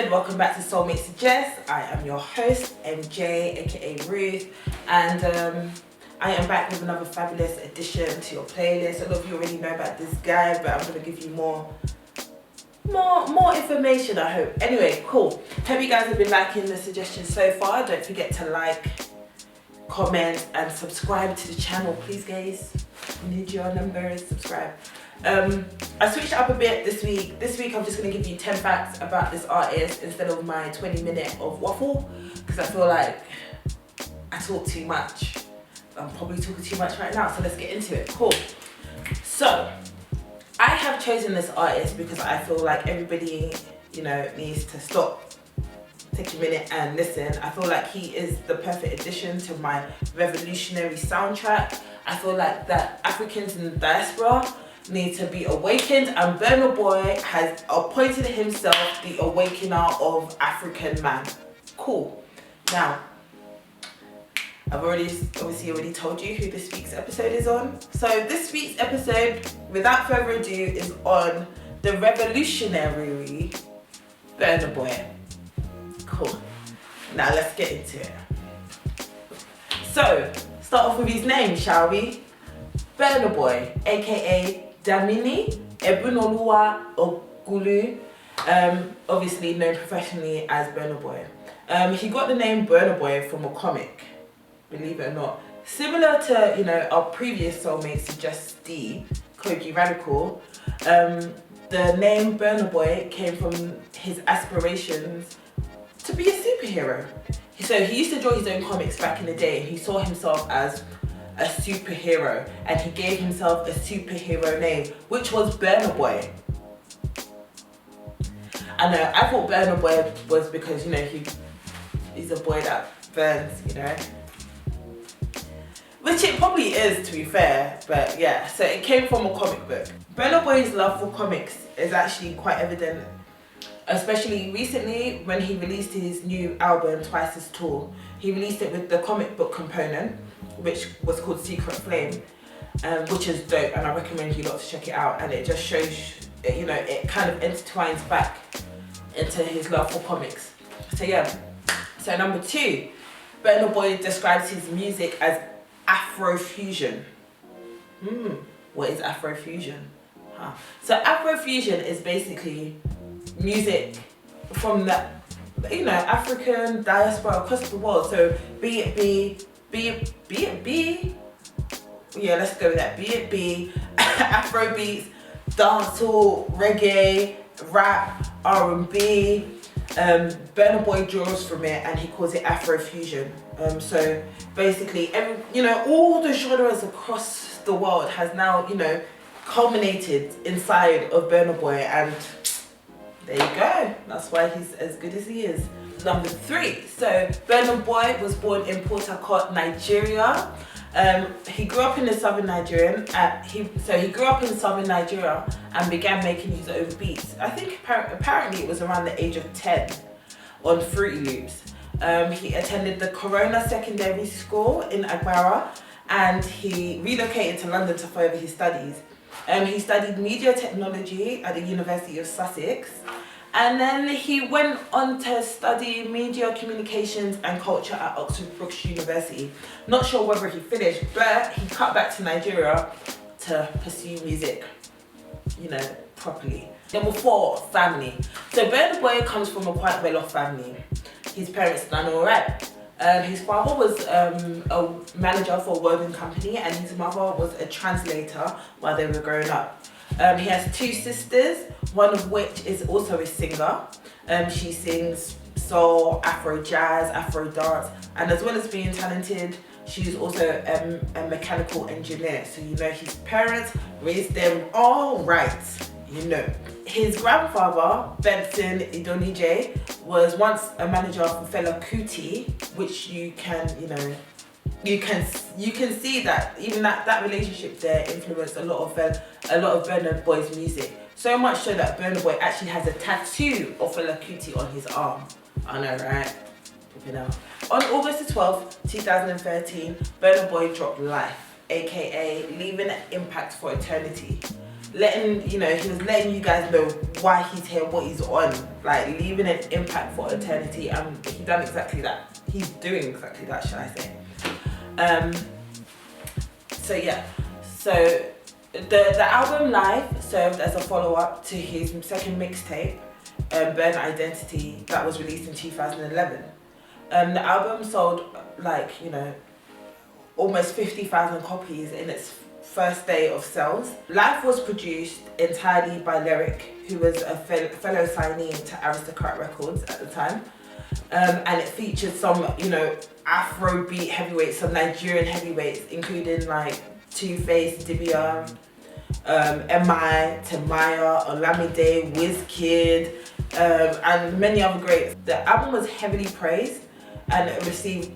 good? Welcome back to Soulmate Suggest. I am your host, MJ, aka Ruth, and I am back with another fabulous addition to your playlist. A lot of you already know about this guy, but I'm going to give you more information, I hope. Anyway, cool. Hope you guys have been liking the suggestions so far. Don't forget to like, comment, and subscribe to the channel, please, guys. I need your numbers. Subscribe. I switched up a bit this week. This week I'm just going to give you 10 facts about this artist instead of my 20-minute of waffle, because I feel like I talk too much. I'm probably talking too much right now, so let's get into it. Cool. So, I have chosen this artist because I feel like everybody, needs to stop, take a minute and listen. I feel like he is the perfect addition to my revolutionary soundtrack. I feel like that Africans in the diaspora need to be awakened, and Burna Boy has appointed himself the awakener of African man. Cool. Now, I've obviously already told you who this week's episode is on. So this week's episode, without further ado, is on the revolutionary Burna Boy. Cool. Now let's get into it. So, start off with his name, shall we? Burna Boy, aka Damini Ebunoluwa Ogulu, obviously known professionally as Burna Boy. He got the name Burna Boy from a comic, believe it or not. Similar to, our previous Soulmate Suggestee, Koji Radical, the name Burna Boy came from his aspirations to be a superhero. So he used to draw his own comics back in the day, and he saw himself as a superhero, and he gave himself a superhero name, which was Burna Boy. I know, I thought Burna Boy was because, he's a boy that burns, Which it probably is, to be fair, but yeah, so it came from a comic book. Burna Boy's love for comics is actually quite evident, especially recently when he released his new album, Twice as Tall. He released it with the comic book component, which was called Secret Flame, which is dope, and I recommend you lot to check it out. And it just shows, it kind of intertwines back into his love for comics. So yeah. So number 2, Burna Boy describes his music as Afrofusion. What is Afrofusion? So Afrofusion is basically music from the African diaspora across the world. So be it be, yeah, let's go with that. Be it be Afrobeats, dancehall, reggae, rap, R&B. Burna Boy draws from it and he calls it Afrofusion. So basically, all the genres across the world has now, culminated inside of Burna Boy, and there you go. That's why he's as good as he is. Number 3. So Burna Boy was born in Port Harcourt, Nigeria. He grew up in the southern Nigeria. He grew up in southern Nigeria and began making his own beats. I think apparently it was around the age of 10 on Fruity Loops. He attended the Corona Secondary School in Agbara, and he relocated to London to further his studies. He studied media technology at the University of Sussex, and then he went on to study media communications and culture at Oxford Brookes University. Not sure whether he finished, but he cut back to Nigeria to pursue music, properly. Number 4, family. So Burna Boy comes from a quite well-off family. His parents done alright. His father was a manager for a welding company, and his mother was a translator while they were growing up. He has 2 sisters, one of which is also a singer. She sings soul, Afro jazz, Afro dance, and as well as being talented, she's also a mechanical engineer. So his parents raised them all right. His grandfather, Benson Idonije, was once a manager for Fela Kuti, which you can see that even that relationship there influenced a lot of Burna Boy's music. So much so that Burna Boy actually has a tattoo of Fela Kuti on his arm. I know, right? On August the 12th, 2013, Burna Boy dropped Life, aka Leaving an Impact for Eternity. letting, you know, he was letting you guys know why he's here, what he's on, like leaving an impact for eternity, and he done exactly that. He's doing exactly that, shall I say. So yeah, so the album Live served as a follow-up to his second mixtape, Burna Identity, that was released in 2011. The album sold, like, you know, almost 50,000 copies in its first day of sales. Live was produced entirely by Lyric, who was a fellow signee to Aristocrat Records at the time. And it featured some, you know, Afrobeat heavyweights, some Nigerian heavyweights, including like Two-Face, Dibia, M.I, Tamaya, Olamide, Wizkid, and many other greats. The album was heavily praised and it received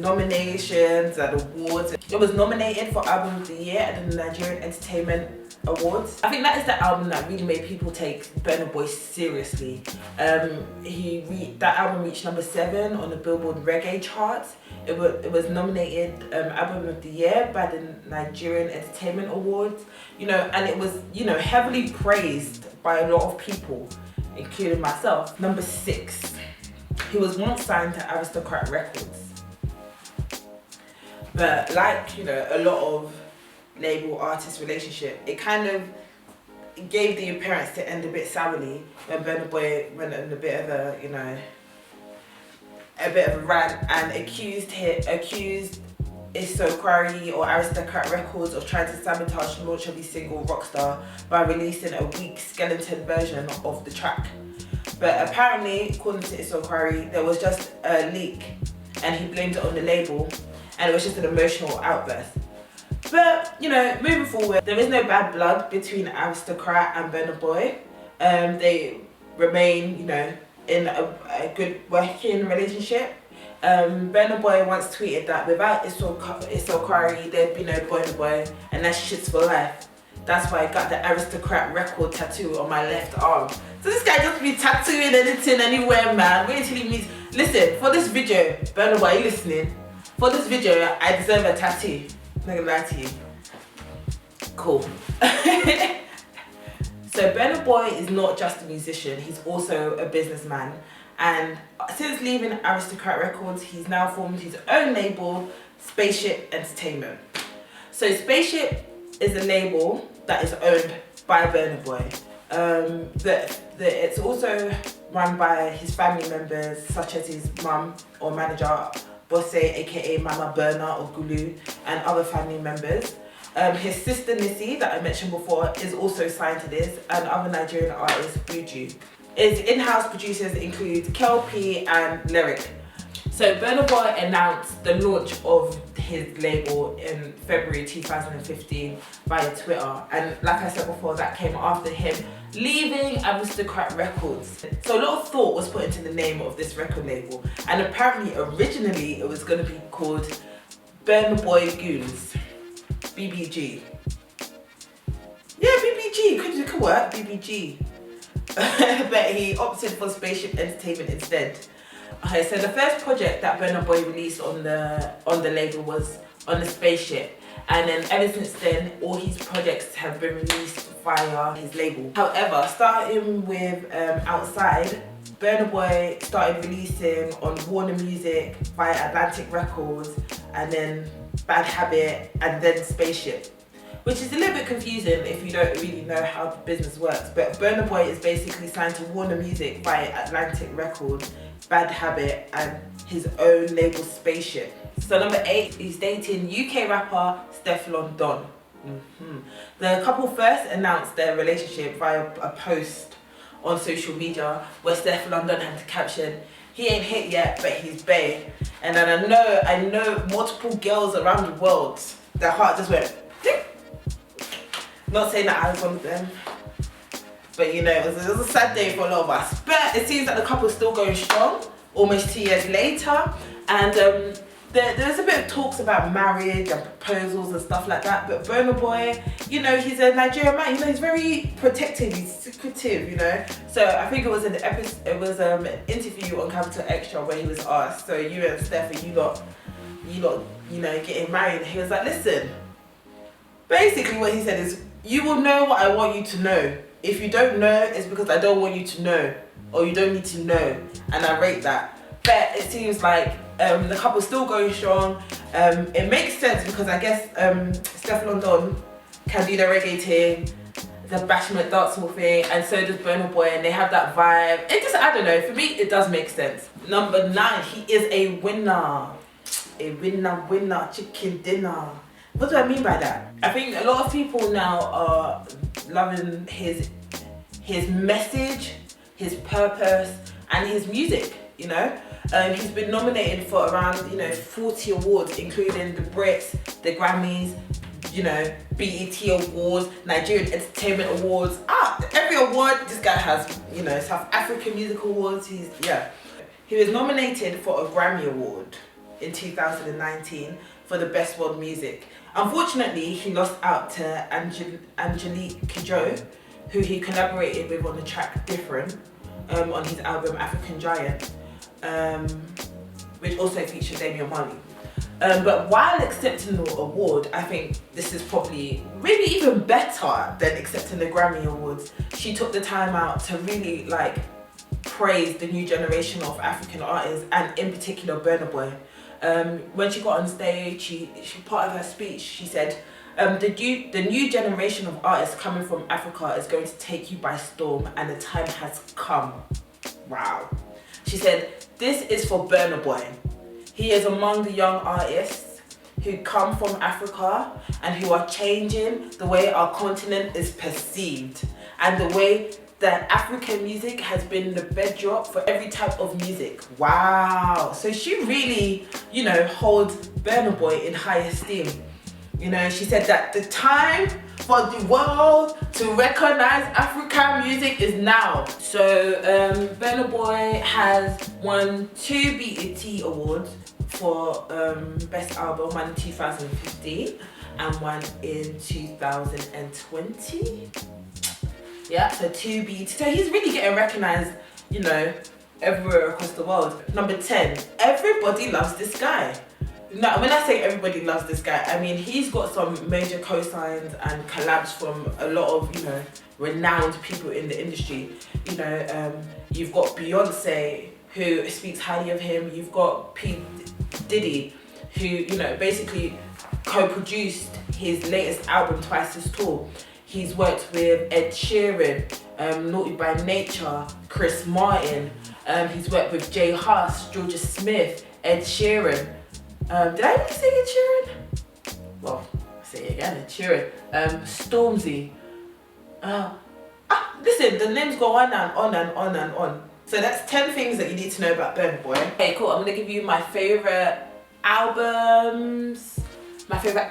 nominations and awards. It was nominated for Album of the Year at the Nigerian Entertainment Awards. I think that is the album that really made people take Burna Boy seriously. That album reached number 7 on the Billboard Reggae charts. It was nominated Album of the Year by the Nigerian Entertainment Awards. You know, and it was, you know, heavily praised by a lot of people, including myself. Number 6. He was once signed to Aristocrat Records, but like, you know, a lot of label artist relationship, it kind of gave the appearance to end a bit sourly when Burna Boy went on a bit of a, you know, a bit of a rant and accused Discography or Aristocrat Records of trying to sabotage the launch of his single Rockstar by releasing a weak skeleton version of the track. But apparently, according to Discography, there was just a leak and he blamed it on the label and it was just an emotional outburst. But, you know, moving forward, there is no bad blood between Aristocrat and Burna Boy. They remain, you know, in a good working relationship. Burna Boy once tweeted that without Discography, there'd be no Burna Boy, and that's shit's for life. That's why I got the Aristocrat record tattoo on my left arm. So this guy just be tattooing anything anywhere, man. Wait till he meets. Listen, for this video, Burna Boy, are you listening? For this video, I deserve a tattoo. I'm not gonna lie to you. Cool. So Burna Boy is not just a musician, he's also a businessman. And since leaving Aristocrat Records, he's now formed his own label, Spaceship Entertainment. So Spaceship is a label that is owned by Burna Boy. It's also run by his family members, such as his mum or manager, Bosse, aka Mama Burna or Gulu, and other family members. His sister Nisi, that I mentioned before, is also signed to this, and other Nigerian artist Buju. His in-house producers include Kel-P and Lyric. So Burna Boy announced the launch of his label in February 2015 via Twitter, and like I said before, that came after him leaving Aristocrat Records. So a lot of thought was put into the name of this record label, and apparently originally it was going to be called Burna Boy Goons, BBG. Yeah, BBG, could work, BBG. But he opted for Spaceship Entertainment instead. Okay, so the first project that Burna Boy released on the label was on the Spaceship, and then ever since then, all his projects have been released via his label. However, starting with Outside, Burna Boy started releasing on Warner Music via Atlantic Records, and then Bad Habit, and then Spaceship. Which is a little bit confusing if you don't really know how the business works, but Burna Boy is basically signed to Warner Music via Atlantic Records, Bad Habit, and his own label Spaceship. So number 8, he's dating UK rapper Stefflon Don. The couple first announced their relationship via a post on social media where Stefflon Don had to caption, "He ain't hit yet, but he's bae." And then I know multiple girls around the world, their heart just went, ding. Not saying that I was one of them, but you know, it was a sad day for a lot of us. But it seems that the couple is still going strong, almost 2 years later, and there's a bit of talks about marriage and proposals and stuff like that. But Burna Boy, you know, he's a Nigerian man. You know, he's very protective, he's secretive. You know, so I think it was an interview on Capital Extra where he was asked, "So you and Steph, you lot, you know, getting married?" And he was like, "Listen." Basically what he said is, you will know what I want you to know. If you don't know, it's because I don't want you to know, or you don't need to know, and I rate that. But it seems like the couple's still going strong. It makes sense because I guess Steph London can do the reggae thing, the bashment dancehall thing, and so does Burna Boy, and they have that vibe. It just, I don't know, for me it does make sense. Number 9, he is a winner. A winner, chicken dinner. What do I mean by that? I think a lot of people now are loving his message, his purpose, and his music, you know? He's been nominated for around, 40 awards, including the Brits, the Grammys, BET Awards, Nigerian Entertainment Awards. Every award this guy has, South African Music Awards. He was nominated for a Grammy Award in 2019 for the Best World Music. Unfortunately, he lost out to Angelique Kidjo, who he collaborated with on the track Different, on his album African Giant, which also featured Damian Marley. But while accepting the award, I think this is probably maybe even better than accepting the Grammy Awards. She took the time out to really praise the new generation of African artists, and in particular Burna Boy. When she got on stage, she part of her speech, she said, the new generation of artists coming from Africa is going to take you by storm, and the time has come. Wow. She said, this is for Burna Boy. He is among the young artists who come from Africa and who are changing the way our continent is perceived, and the way that African music has been the bedrock for every type of music. Wow. So she really, holds Burna Boy in high esteem. She said that the time for the world to recognize African music is now. So Burna Boy has won 2 BET awards for Best Album, one in 2015 and one in 2020. Yeah, so 2 BET. So he's really getting recognized, everywhere across the world. Number 10, everybody loves this guy. Now, when I say everybody loves this guy, I mean he's got some major co-signs and collabs from a lot of, renowned people in the industry. You've got Beyonce, who speaks highly of him. You've got P. Diddy, who, basically co-produced his latest album, Twice as Tall. He's worked with Ed Sheeran, Naughty by Nature, Chris Martin. He's worked with Jay Huss, Georgia Smith, Ed Sheeran. Did I really say Ed Sheeran? Well, I'll say it again, Ed Sheeran. Stormzy. Listen, the names go on and on and on and on. So that's 10 things that you need to know about Burna Boy. Okay, cool. I'm gonna give you my favorite albums, my favorite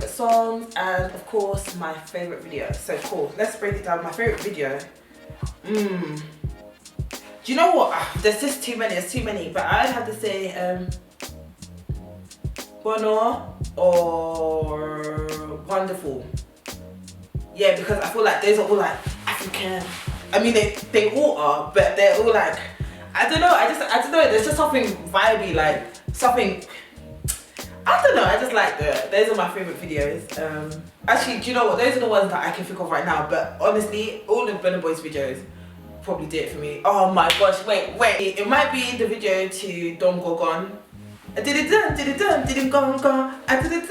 songs, and of course my favorite video. So cool, let's break it down. My favorite video. Do you know what? There's just too many, but I'd have to say Burna or Wonderful. Yeah, because I feel like those are all African. I mean, they all are, but they're all I don't know, I don't know, there's just something vibey, something, I don't know, I just like those are my favorite videos. Actually, do you know what, those are the ones that I can think of right now, but honestly, all of Burna Boy's videos probably did it for me. Oh my gosh, wait, it might be the video to Don't Go Gone. I did it done, didn't go gone, I did it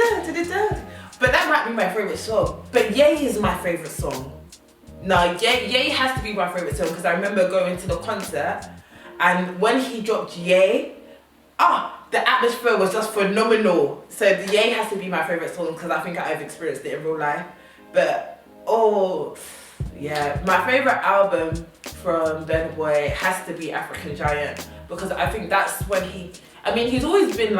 done. But that might be my favorite song. But Yay is my favorite song. No, Yay has to be my favorite song, because I remember going to the concert, and when he dropped Yay, the atmosphere was just phenomenal. So the Yay has to be my favorite song, because I think I've experienced it in real life. But yeah, my favorite album from Burna Boy has to be African Giant, because I think that's when he's always been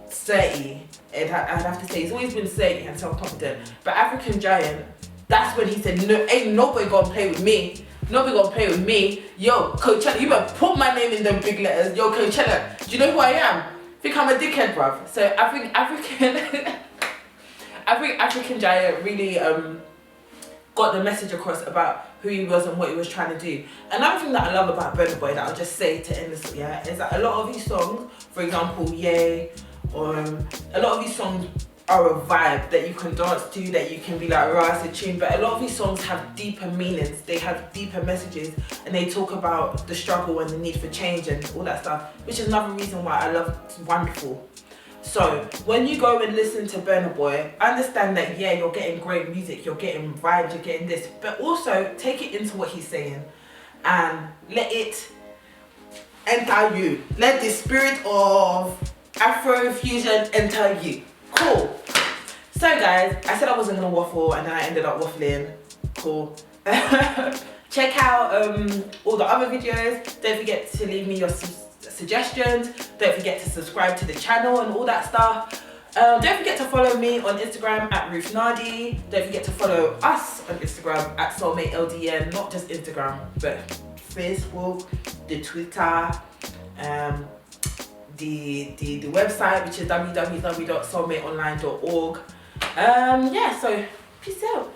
sturdy, and I'd have to say he's always been sturdy and self-confident, but African Giant, that's when he said, no, ain't nobody gonna play with me. Nobody gonna play with me. Yo, Coachella, you better put my name in them big letters. Yo, Coachella, do you know who I am? Think I'm a dickhead, bruv. So I think African Giant really got the message across about who he was and what he was trying to do. Another thing that I love about Burna Boy that I'll just say to end this, is that a lot of these songs, for example, Yay, or a lot of these songs are a vibe that you can dance to, that you can be like, right, it's a tune. But a lot of these songs have deeper meanings, they have deeper messages, and they talk about the struggle and the need for change and all that stuff, which is another reason why I love Wonderful. So when you go and listen to Burna Boy, understand that, yeah, you're getting great music, you're getting vibes, you're getting this, but also take it into what he's saying and let it enter you. Let the spirit of Afrofusion enter you. Cool. So guys, I said I wasn't gonna waffle and then I ended up waffling. Cool. Check out all the other videos. Don't forget to leave me your suggestions. Don't forget to subscribe to the channel and all that stuff. Don't forget to follow me on Instagram at Ruth N. Don't forget to follow us on Instagram at Soulmate LDN. Not just Instagram, but Facebook, the Twitter, the website, which is www.soulmateonline.org. Yeah, so peace out.